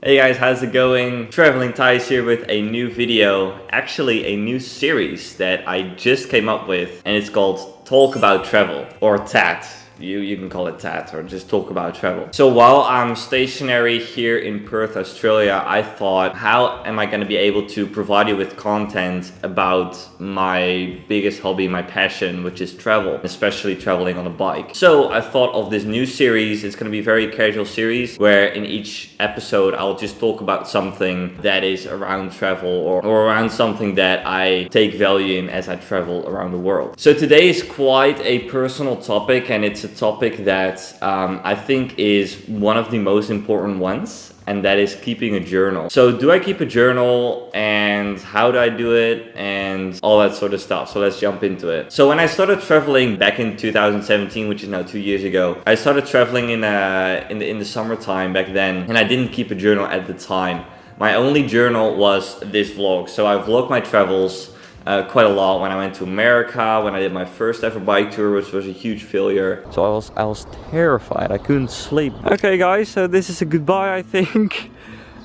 Hey guys, how's it going? TravelingTice here with a new video, actually a new series that I just came up with, and it's called Talk About Travel, or TAT. You can call it TAT, or just Talk About Travel. So while I'm stationary here in Perth, Australia, I thought, how am I going to be able to provide you with content about my biggest hobby, my passion, which is travel, especially traveling on a bike. So I thought of this new series. It's going to be a very casual series where in each episode I'll just talk about something that is around travel or around something that I take value in as I travel around the world. So today is quite a personal topic, and it's a topic that I think is one of the most important ones, and that is keeping a journal. So do I keep a journal, and how do I do it, and all that sort of stuff. So let's jump into it. So when I started traveling back in 2017, which is now 2 years ago, I started traveling in the summertime back then, and I didn't keep a journal at the time. My only journal was this vlog. So I vlogged my travels quite a lot when I went to America, when I did my first ever bike tour, which was a huge failure. So I was terrified. I couldn't sleep. Okay guys, so this is a goodbye, I think.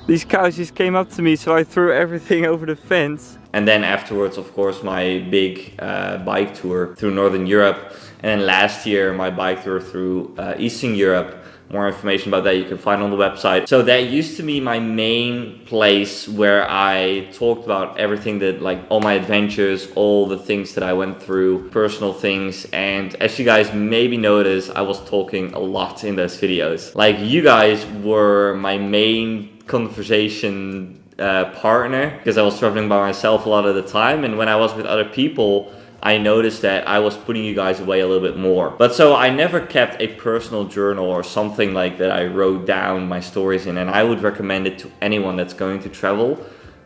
These cows just came up to me, so I threw everything over the fence. And then afterwards, of course, my big bike tour through Northern Europe. And then last year, my bike tour through Eastern Europe. More information about that you can find on the website. So that used to be my main place where I talked about everything that, like, all my adventures, all the things that I went through, personal things. And as you guys maybe noticed, I was talking a lot in those videos. Like, you guys were my main conversation partner, because I was traveling by myself a lot of the time, and when I was with other people, I noticed that I was putting you guys away a little bit more. But so I never kept a personal journal or something like that I wrote down my stories in, and I would recommend it to anyone that's going to travel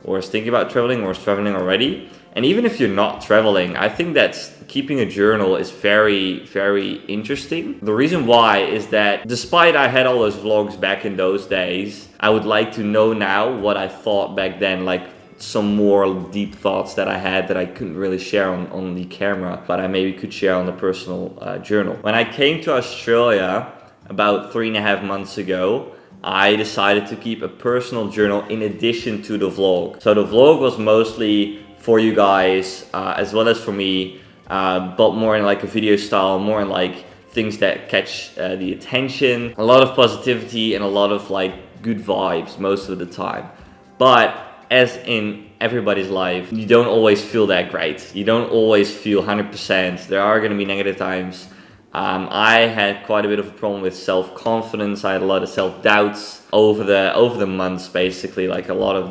or is thinking about traveling or is traveling already. And even if you're not traveling, I think that keeping a journal is very, very interesting. The reason why is that despite I had all those vlogs back in those days, I would like to know now what I thought back then, like some more deep thoughts that I had that I couldn't really share on the camera, but I maybe could share on the personal journal. When I came to Australia about 3.5 months ago, I decided to keep a personal journal in addition to the vlog. So the vlog was mostly for you guys as well as for me, but more in like a video style, more in like things that catch the attention, a lot of positivity and a lot of like good vibes most of the time. But as in everybody's life, you don't always feel that great. You don't always feel 100%. There are going to be negative times. I had quite a bit of a problem with self-confidence. I had a lot of self-doubts over the months, basically. Like a lot of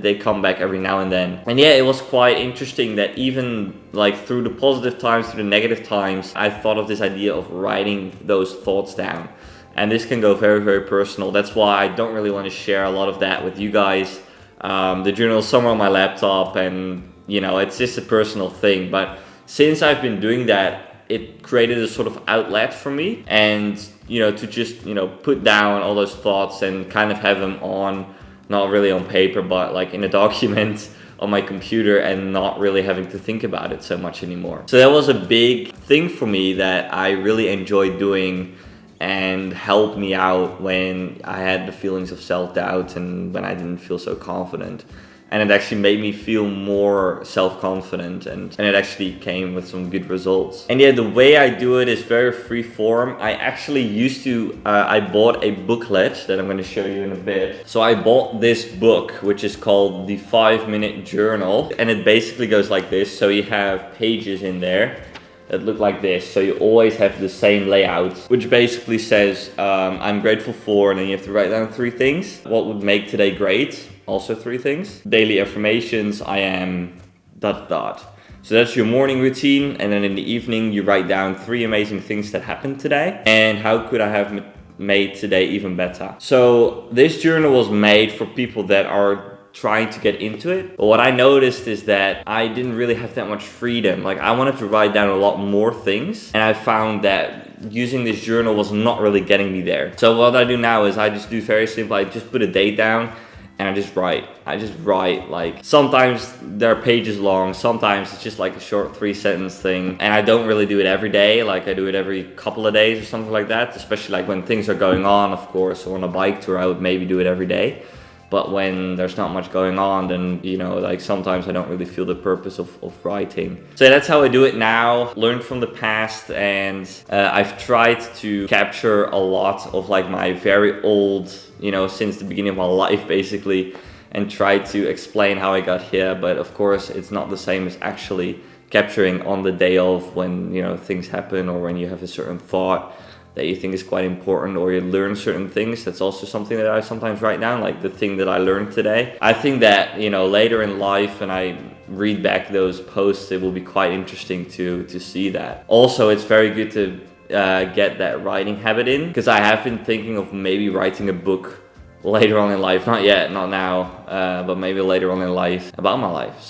they come back every now and then. And yeah, it was quite interesting that even like through the positive times, through the negative times, I thought of this idea of writing those thoughts down. And this can go very, very personal. That's why I don't really want to share a lot of that with you guys. The journal is somewhere on my laptop, and you know, it's just a personal thing. But since I've been doing that, it created a sort of outlet for me, and you know, to just, you know, put down all those thoughts and kind of have them on, not really on paper, but like in a document on my computer, and not really having to think about it so much anymore. So that was a big thing for me that I really enjoyed doing, and helped me out when I had the feelings of self-doubt and when I didn't feel so confident. And it actually made me feel more self-confident, and it actually came with some good results. And yeah, the way I do it is very free form. I actually used to, I bought a booklet that I'm going to show you in a bit. So I bought this book, which is called the 5-Minute Journal. And it basically goes like this. So you have pages in there that look like this, so you always have the same layout, which basically says I'm grateful for, and then you have to write down 3 things. What would make today great? Also 3 things. Daily affirmations, I am ... So that's your morning routine, and then in the evening you write down 3 amazing things that happened today, and how could I have made today even better. So this journal was made for people that are trying to get into it. But what I noticed is that I didn't really have that much freedom. Like, I wanted to write down a lot more things, and I found that using this journal was not really getting me there. So what I do now is I just do very simple. I just put a date down, and I just write. Like, sometimes they're pages long, sometimes it's just like a short 3-sentence thing, and I don't really do it every day. Like, I do it every couple of days or something like that, especially like when things are going on, of course. Or on a bike tour, I would maybe do it every day. But when there's not much going on, then, you know, like sometimes I don't really feel the purpose of writing. So that's how I do it now. Learned from the past, and I've tried to capture a lot of like my very old, you know, since the beginning of my life basically, and try to explain how I got here. But of course, it's not the same as actually capturing on the day of, when, you know, things happen, or when you have a certain thought that you think is quite important, or you learn certain things. That's also something that I sometimes write down, like the thing that I learned today. I think that, you know, later in life, when I read back those posts, it will be quite interesting to see that. Also, it's very good to get that writing habit in, because I have been thinking of maybe writing a book later on in life. Not yet, not now, but maybe later on in life, about my life.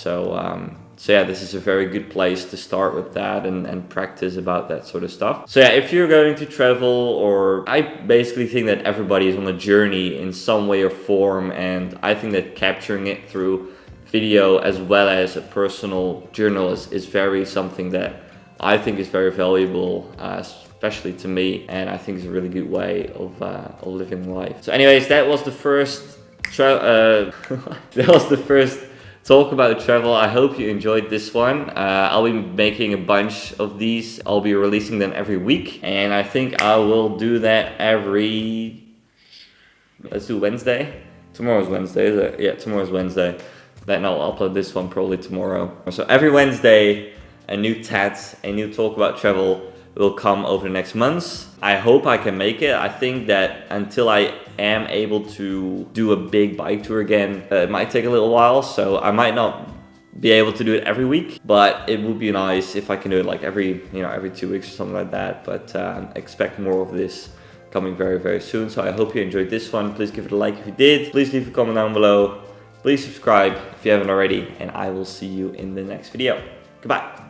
So yeah, this is a very good place to start with that, and practice about that sort of stuff. So yeah, if you're going to travel, or I basically think that everybody is on a journey in some way or form, and I think that capturing it through video as well as a personal journal is very something that I think is very valuable, especially to me, and I think it's a really good way of living life. So anyways, that was the first talk about travel. I hope you enjoyed this one. I'll be making a bunch of these. I'll be releasing them every week, and I think I will do that let's do Wednesday. Tomorrow's Wednesday, is it? Yeah, tomorrow's Wednesday. Then I'll upload this one probably tomorrow. So every Wednesday, a new talk about travel will come over the next months. I hope I can make it. I think that until I am able to do a big bike tour again, it might take a little while, so I might not be able to do it every week, but it would be nice if I can do it like every 2 weeks or something like that. But expect more of this coming very, very soon. So I hope you enjoyed this one. Please give it a like if you did. Please leave a comment down below. Please subscribe if you haven't already, and I will see you in the next video. Goodbye.